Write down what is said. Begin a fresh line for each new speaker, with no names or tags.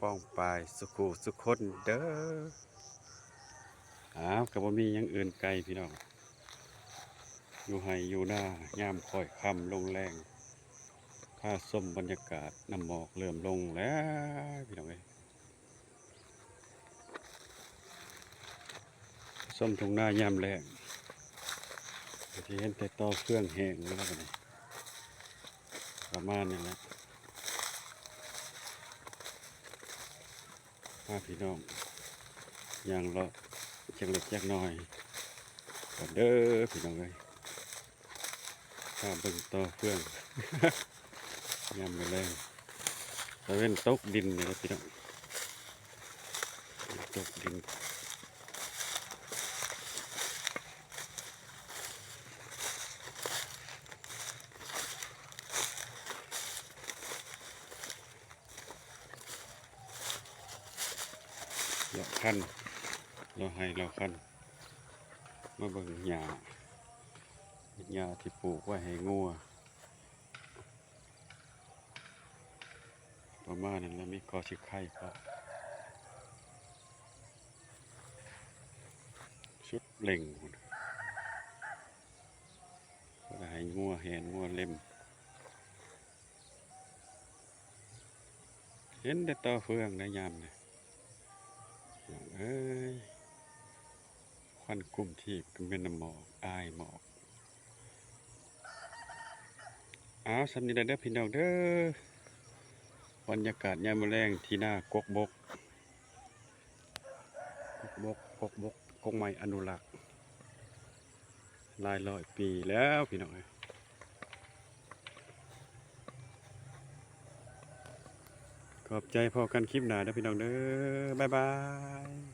ป้องปายสุขุสุขคนเด้กับบ่มีหยังอื่นไกลพี่น้องอยู่ไห้อยู่หน้ายามค่อยค่ำลงแรงพาส้มบรรยากาศน้ำหมอกเริ่มลงแล้วพี่น้องเอ้ยส้มทุ่งนายามแรงที่เห็นแต่ต่อเครื่องแห้งแล้วก็นี่ประมาณนี้แหละพี่น้องอย่างละจักเล็กจักน้อยก็เด้อพี่น้องเอ้ยเบิ่งต่อเครื่อง ยามมื้อแลงตะเว้นตกดินนี่นะพี่น้องตกดินเราคันเราให้เราคันมาเบิ่งหญ้าที่ปลูกไว้ให้งัวประมาณนั้นแล้วมีกอสิไข่ก็ชุดเล่งก็ให้งัวแหนงัวเล็มเห็นแต่ต่อเฟืองในยามเนี่ยเอ้ยควันกลุ่มที่เป็นน้ำหมอกอายหมอกสำนีเด้อพี่น้องเด้อบรรยากาศยามมื้อแลงที่หน้ากกบกกงไม้อนุรักษ์หลายร้อยปีแล้วพี่น้องขอบใจพอกันคลิปหน้าเด้อพี่น้องเด้อบ๊ายบาย